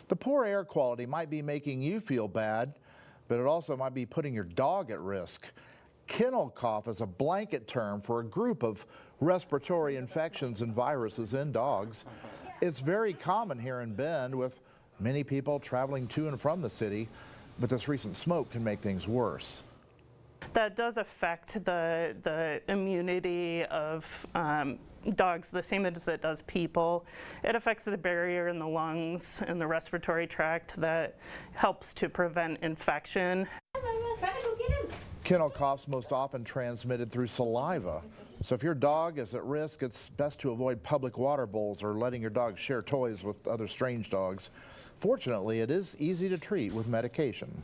The poor air quality might be making you feel bad, but it also might be putting your dog at risk. Kennel cough is a blanket term for a group of respiratory infections and viruses in dogs. It's very common here in Bend, with many people traveling to and from the city, but this recent smoke can make things worse. That does affect the immunity of dogs the same as it does people. It affects the barrier in the lungs and the respiratory tract that helps to prevent infection. Kennel cough's most often transmitted through saliva. So if your dog is at risk, it's best to avoid public water bowls or letting your dog share toys with other strange dogs. Fortunately, it is easy to treat with medication.